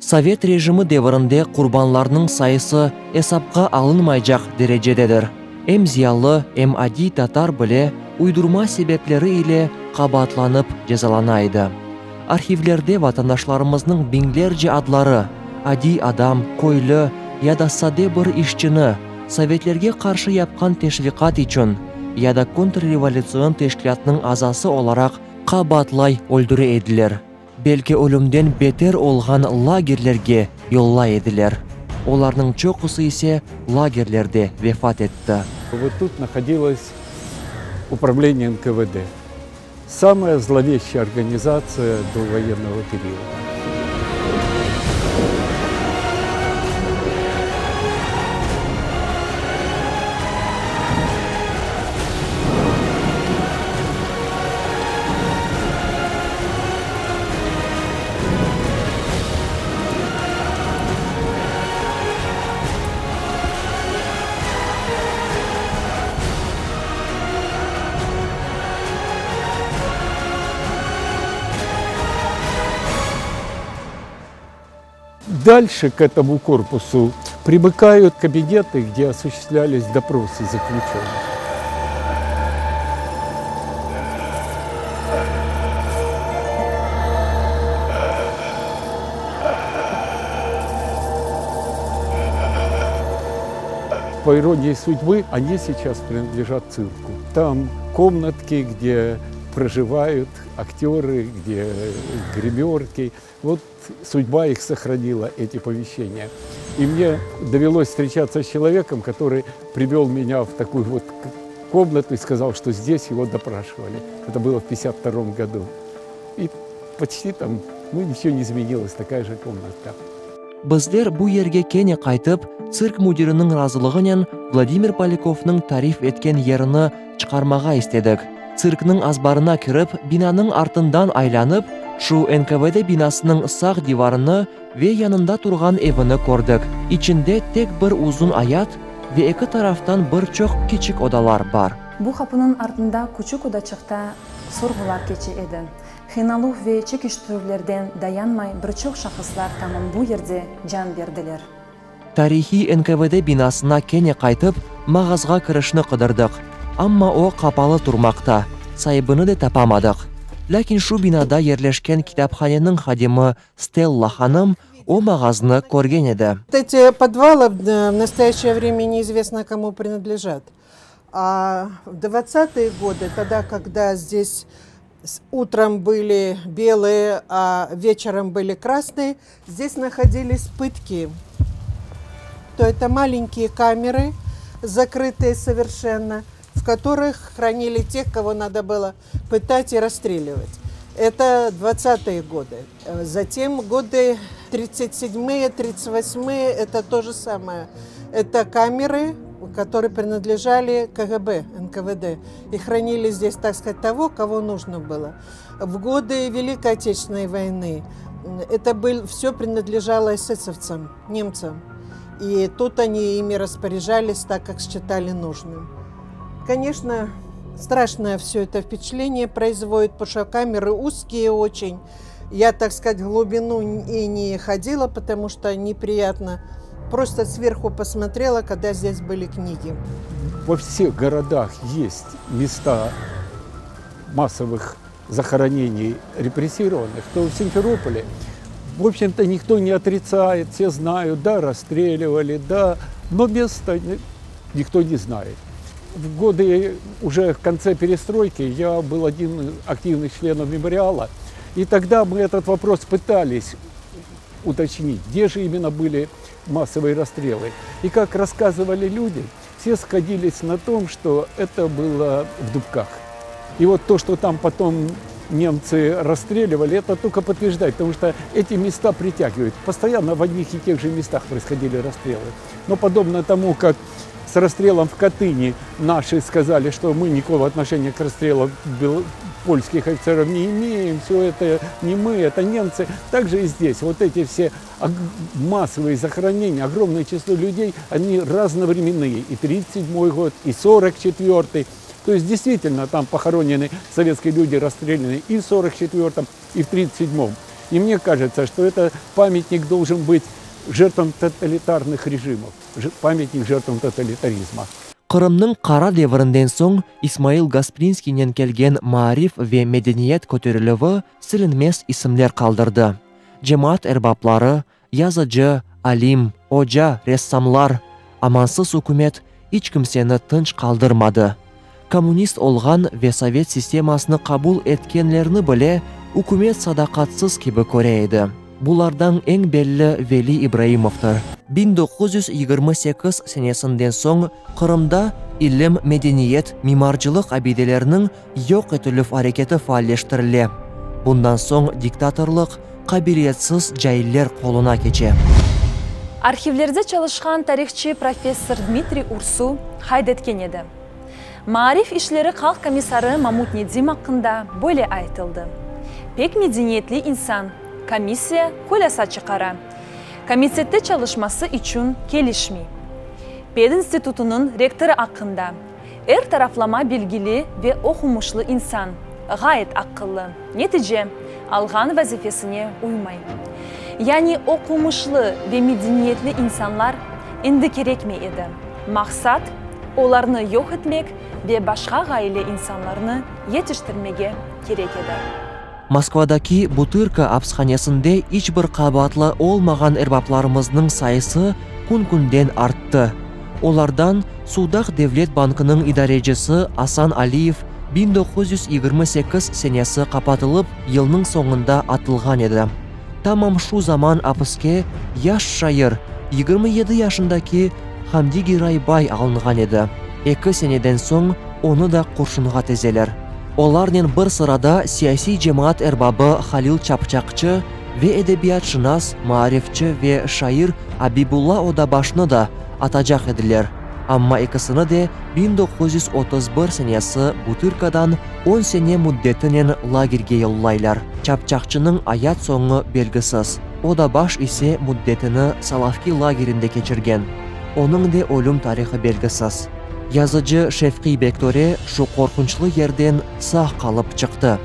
Совет режимі девірінде құрбанларының сайысы эсапқа алынмайжақ дәрежедедір. Эм зиялы, эм ади татар біле уйдурма себеплері иле қабатланып жазаланайды. Архивлерде ватандашларымыздың бинглерже адлары, ади адам, койлы, яда саде бір ишчіні, советлерге қаршы япқан тешвиқат için, яда контрреволюцион тешкілятның азасы оларақ қабатлай өлдірі еділер. Белки өлімден бетер олған лагерлерге йолла еділер. Оларның чоқысы ise лагерлерде вефат етті. Вот тут находилось управление НКВД. Самая зловещая организация до военного периода. Дальше к этому корпусу примыкают кабинеты, где осуществлялись допросы заключенных. По иронии судьбы, они сейчас принадлежат цирку. Там комнатки, где проживают актеры, где гримерки. Вот судьба их сохранила, эти помещения. И мне довелось встречаться с человеком, который привел меня в такую вот комнату и сказал, что здесь его допрашивали. Это было в 1952 году. И почти там, ничего не изменилось, такая же комната. Біздер бұ ерге кене қайтып, цирк мудирінің разылығынан Владимир Поляковның тариф еткен еріні чықармаға істедік. Циркның азбарына кіріп, бинаның артындан айланып, шу НКВД бинасының сақ диварыны ве янында тұрған evini көрдік. İçinde тек бір uzun аят ве екі тарафтан бір чоқ кичик odалар бар. Бұл қапының артында küçük odacıqta sorgular keçi еді. Хиналу ве чекиштірулерден dayanmay бірçok şahıslar tamam bu yerde can verdiler. Тарихи НКВД бинасына кене қайтып, мағазға кірішіні қыдырдық. Амма о қапалы тұрмақта, сайыбыны да тапамадық. Ләкин шу бинада ерлешкен китапханенің хадимы Стелла ханым о мағазны көрген еді. Эти подвалы в настоящее время неизвестно кому принадлежат. А в 20-е годы, тогда, когда здесь утром были белые, а вечером были красные, здесь находились пытки. То это маленькие камеры, закрытые совершенно, в которых хранили тех, кого надо было пытать и расстреливать. Это 20-е годы. Затем годы 37-е, 38-е, это то же самое. Это камеры, которые принадлежали КГБ, НКВД, и хранили здесь, так сказать, того, кого нужно было. В годы Великой Отечественной войны это все принадлежало эсэсовцам, немцам. И тут они ими распоряжались так, как считали нужным. Конечно, страшное все это впечатление производит, потому что камеры узкие очень. Я, так сказать, в глубину и не ходила, потому что неприятно. Просто сверху посмотрела, когда здесь были книги. Во всех городах есть места массовых захоронений репрессированных, то в Симферополе, в общем-то, никто не отрицает, все знают, да, расстреливали, да, но места никто не знает. В годы уже в конце перестройки я был один из активных членов мемориала, и тогда мы этот вопрос пытались уточнить, где же именно были массовые расстрелы. И как рассказывали люди, все сходились на том, что это было в Дубках. И вот то, что там потом немцы расстреливали, это только подтверждает, потому что эти места притягивают. Постоянно в одних и тех же местах происходили расстрелы. Но подобно тому, как с расстрелом в Катыни наши сказали, что мы никакого отношения к расстрелу польских офицеров не имеем, все это не мы, это немцы. Также и здесь вот эти все массовые захоронения, огромное число людей, они разновременные. И 1937 год, и 1944. То есть действительно там похоронены советские люди, расстрелянные и в 1944-м, и в 1937-м. И мне кажется, что это памятник должен быть жертвам тоталитарных режимов, памятник жертвам тоталитаризма. Кырымның кара деврінден соң Исмаил Гаспринскийнен келген Маариф ве Медениет көтерілігі сілінмес исімлер қалдырды. Жемаат эрбаплары, языжы, алим, ожа, рессамлар, амансыз үкімет ич кімсені тынч қалдырмады. Коммунист олған ве совет системасыны қабул еткенлеріні біле, үкімет садақатсыз кебі көрейді. Бұлардан ең белі Вели Ибраимовтыр. 1928 сенесінден соң Қырымда илім, медениет, мимарчылық абиделерінің йоқ етіліп әрекеті фаалештіріле. Бұндан соң диктаторлық, қабилетсіз жайлер қолына кече. Архивлерде çalışkan tarihçi профессор Дмитрий Урсу хайдеткен еді. Маариф ишлері қалқ комиссары Мамут Недим hakkında böyle айтылды. Pek medeniyetli insan, комиссия kölasa çıkara. Komitette çalışması için gelişmi. Ped İnstitutu'nun rektörü hakkında taraflama bilgili ve okumuşlu insan, gayet akıllı. Netice alğan vazifesine uymay. Yani okumuşlu ve medeniyetli insanlar indi gerekmeydi. Maksat onlarını yok etmek ve başka gayle insanlarını yetiştirmege gerek edi. Москвадаки Бутырка апсханесінде ичбір қабатлы олмаған эрбапларымыздың сайысы күн-күнден артты. Олардан Судақ Девлет банкының идаречісі Асан Алиев 1928 сенесі қапатылып, елінің соңында атылған еді. Тамам шу заман апыске яш шайыр 27 яшындаки Хамди Гирайбай алынған еді. 2 сенеден соң оны да құршынға тезелер. Оларнен бір сырада сияси жемаат эрбабы Халил Чапчакчы ве эдебиятшынас, маарифчы ве шайыр Абибулла Одабашны да атажак еділер. Амма екісіні де 1931 сенесі Бутыркадан 10 сене мүддетінен лагерге йоллайлар. Чапчакчының аят соңы белгісіз. Одабаш исе мүддетіні Салавки лагерінде кечірген. Оның де өлім тарихы белгісіз. Yazıcı Шефқи Бекторе шу қорқынчлы ерден сақ қалып чықты.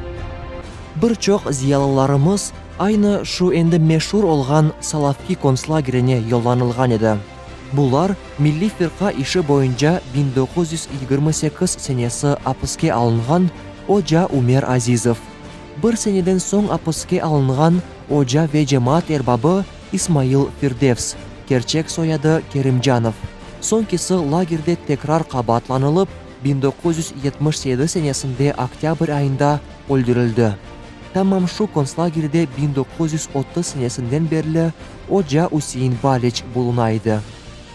Бірчоқ зиялыларымыз айны шу енді мешур олған Салавки концлагеріне yollanılған еді. Бұлар Milli Firqa işi бойынша 1928 сенесі апыске алынған Ожа Умер Азизов. Бір сенеден соң апыске алынған Ожа ве жемаат эрбабы Исмаил Фирдевс, Керчек сояды Керимжанов. Соңкесі лагерде текрар қабатланылып, 1977 сенесінде октябрь айында өлдірілді. Тамам шу концлагерде 1930 сенесінден берлі Ожа Усейн Балич болунайды.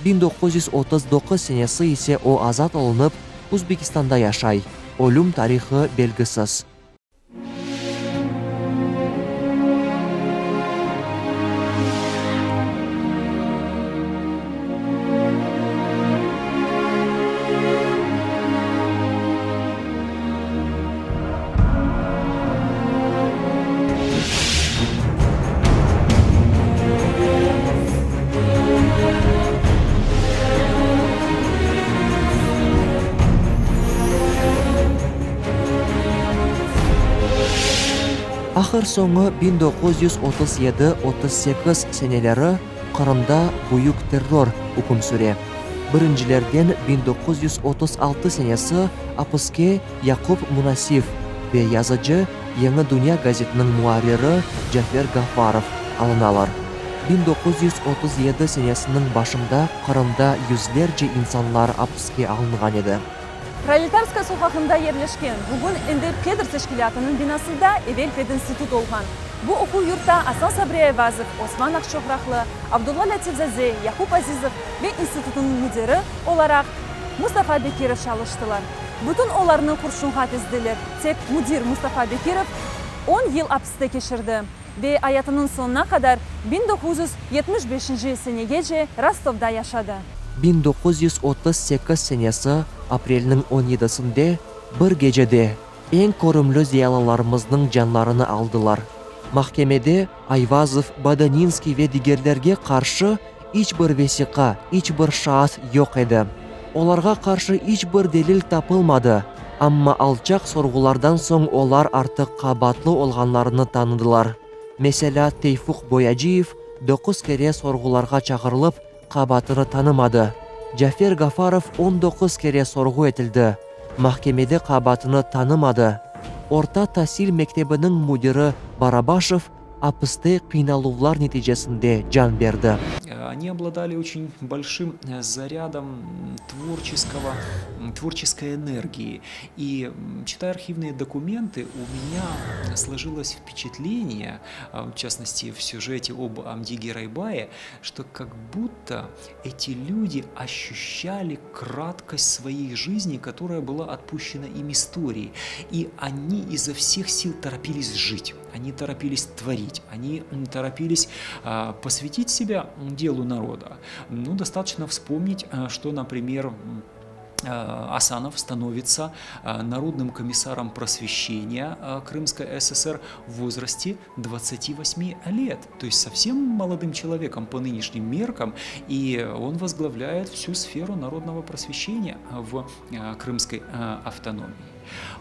1939 сенесі ise о азат алынып, Өзбекистанда яшай. Өлім тарихы белгісіз. Ахыр соңы 1937-38 сенелері Қырымда бұйық террор үкім сүре. Біріншілерден 1936 сенесі апыске Якуб Мунасив ве yazıcı Yeni Dünya газетінің муарирі Джафер Гафаров алыналар. 1937 сенесінің башында Қырымда yüzlerce insanlar апыске алынған еді. Proletarska sokağında yerleşken bugün indi Pedr teşkilatının binasında evvel Ped İnstitut olgan. Bu okul yurtta Asan Sabri Ayvazov, Osman Akşohraqlı, Abdullah Latifzaze, Yakup Azizov ve institutun müdürü olarak Mustafa Bekirov çalıştılar. Bütün onlarını kurşunğa dizdiler. Tek müdür Mustafa Bekirov 10 yıl hapiste geçirdi ve hayatının sonuna kadar 1975 senegece Rostov'da yaşadı. 1938 senesi aprelinin 17'sinde bir gecede en korumlu ziyalalarımızın canlarını aldılar. Mahkemede Ayvazov, Badaninski ve diğerlerge karşı hiçbir vesika, hiçbir şahit yok edi. Olarga karşı hiçbir delil tapılmadı. Ama alçak sorgulardan soң olar artık kabatlı olganlarını tanıdılar. Mesela Tevfik Boyacıyev 9 kere sorgularga çağırılıp kabatını tanımады. Jafer Gafarov 19 kere sorgu etildi. Mahkemede kabatını tanımады. Orta tahsil mektebinin müdiri Барабашев апысты кыйналуулар нәтижесінде жан берді. Они обладали очень большим зарядом творческой энергии. И читая архивные документы, у меня сложилось впечатление, в частности в сюжете об Амдиге Райбае, что как будто эти люди ощущали краткость своей жизни, которая была отпущена им историей. И они изо всех сил торопились жить, они торопились творить, они торопились посвятить себя делу народа. Ну, достаточно вспомнить, что, например, Асанов становится народным комиссаром просвещения Крымской ССР в возрасте 28 лет, то есть совсем молодым человеком по нынешним меркам, и он возглавляет всю сферу народного просвещения в Крымской автономии.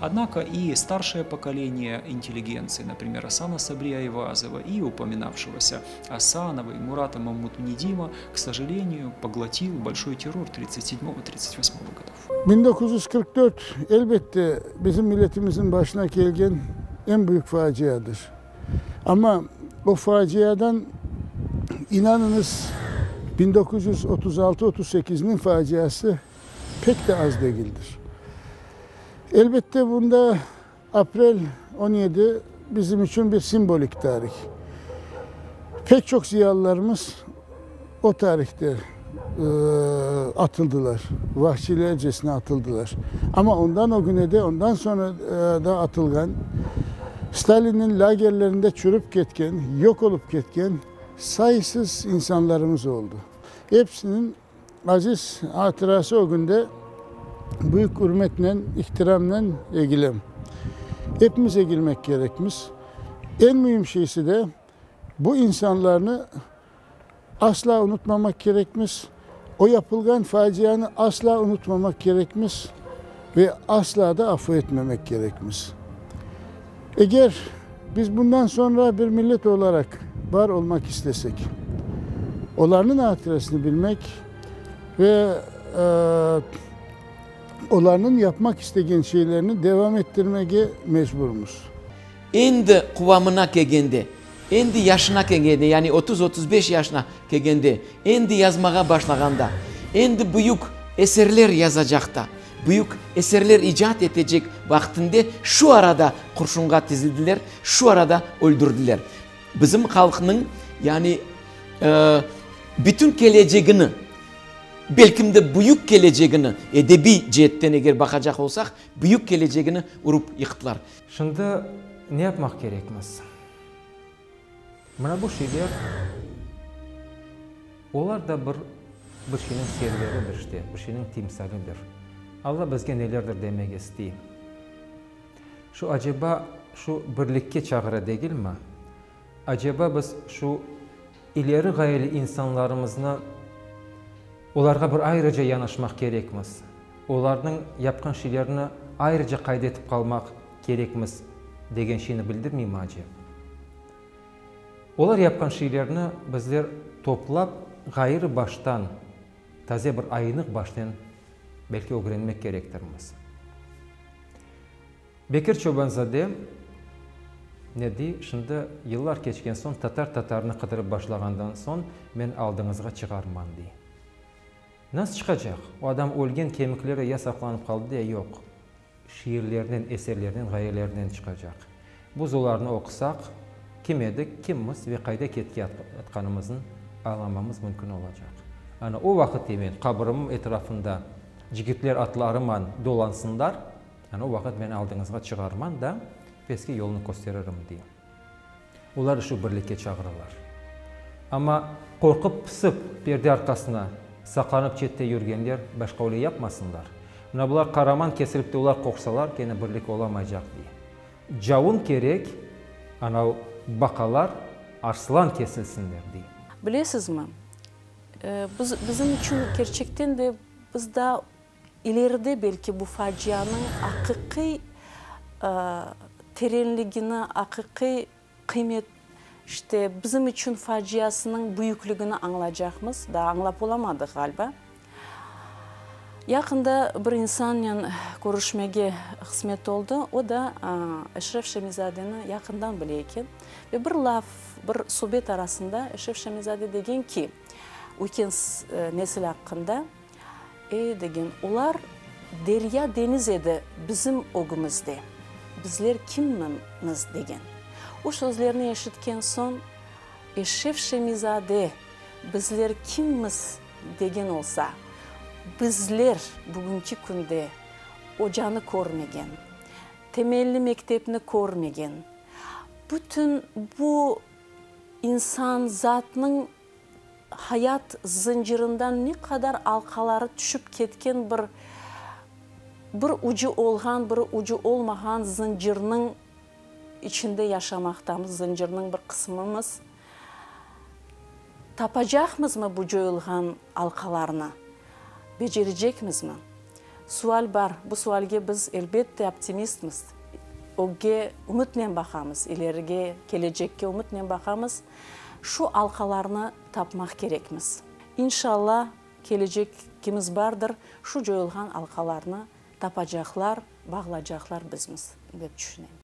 Однако и старшее поколение интеллигенции, например, Асана Сабрия Айвазова и упоминавшегося Асанова и Мурата Мамутмнидима, к сожалению, поглотил большой террор 37-38 годов. 1944 elbette bizim milletimizin başına gelgen en büyük faciadır. Ama o faciadan inanınız 1936-38'nin faciası pek de az değildir. Elbette bunda April 17 bizim için bir simbolik tarih. Pek çok ziyalılarımız o tarihte atıldılar. Vahşilercesine atıldılar. Ama ondan o güne de ondan sonra da atılgan, Stalin'in lagerlerinde çürüp ketken, yok olup ketken sayısız insanlarımız oldu. Hepsinin aziz hatırası o günde büyük hürmetle, ihtiramla egilem. Hepimiz egilmek gerekmiş. En mühim şeysi de bu insanlarını asla unutmamak gerekmiş. O yapılgan facianı asla unutmamak gerekmiş ve asla da affetmemek gerekmiş. Eğer biz bundan sonra bir millet olarak var olmak istesek, onların hatırasını bilmek ve onların yapmak istediğin şeylerini devam ettirmeye mecburumuz. Endi kıvamına kelgende, endi yaşına kelgende, yani 30-35 yaşına kelgende, endi yazmağa başlaganda, endi büyük eserler yazacakta, büyük eserler icat edecek vaktinde şu arada kurşunga dizildiler, şu arada öldürdüler. Bizim halkının yani bütün geleceğini, belki de büyük geleceğini edebi cihetten eğer bakacak olsak büyük geleceğini vurup yıktılar. Şimdi ne yapmak gerekmez? Mana bu şeyler, onlar da bir şeyin serveridir işte, bir şeyin timsalidir. Allah bizge nelerdir demek isteyeyim. Şu acaba şu birlikte çağıra değil mi? Acaba biz şu ileri gayeli insanlarımızla onlarga bir ayrıca yanaşmak gerekmez. Onların yapkan şeylerini ayrıca kaydetip kalmak gerekmez degen şeyini bildirmeyeyim acaba. Onlar yapkan şeylerini bizler toplap gayrı baştan, taze bir ayınık baştan belki öğrenmek gerektirmez. Bekir Çobanzade ne di? Şimdi yıllar geçken son Tatarını kıdırıp başlagandan son men aldığınızga çıkarman di. Nasıl çıkacak? O adam ölgen kemikleri ya saklanıp kaldı ya yok. Şiirlerden, eserlerden, gayelerinden çıkacak. Biz onlarını okusak, kim edik, kimmiz ve kayda ketki atkanımızın anlamamız mümkün olacak. Yani o vakit demeyin, kabrımın etrafında jigitler atlarıman dolansınlar, yani o vakit ben aldığınızga çıkarman da eski yolunu gösteririm diye. Onlar şu birlikte çağırırlar. Ama korkup pısıp perde arkasına saklanıp çette yürgenler başka öyle yapmasınlar. Bunlar karaman kesilip de onlar korksalar gene birlik olamayacak diye. Cavun gerek, ana bakalar arslan kesilsinler diye. Bilesiniz mi? Bizim için gerçekten de biz daha ileride belki bu facianın hakiki terenliğine, hakiki kıymet işte bizim için faciasının büyüklüğünü anlayacağımız, daha anlap olamadık galiba. Yakında bir insanla görüşmege kısmet oldu. O da Eşref Şemizade'ni yakından bileyken. Ve bir laf, bir sohbet arasında Eşref Şemizade degen ki, uyken nesil hakkında, degen, olar derya deniz edi bizim ogumuzda. Bizler kimmiz degen. O sözlerini eşitken son, Eşref Şemizade bizler kimmiz degen olsa, bizler bugünkü günde ocağını görmegen, temelli mektebini görmegen, bütün bu insan zatının hayat zincirinden ne kadar alkaları düşüp ketken bir ucu olgan, bir ucu olmagan zincirinin içinde yaşamaktayız, zincirinin bir kısmımız. Tapacağımız mı bu joyulgan alkalarını? Becerecekmiz mi? Sual var. Bu sualge biz elbette optimistmiz. Oge umutla bakamız, ileriye, gelecekке umutla bakamız. Şu alkalarını tapmak gerekmiz. İnşallah gelecekimiz vardır. Şu joyulgan alkalarını tapacaklar, bağlayacaklar bizmiz, dep düşüneyim.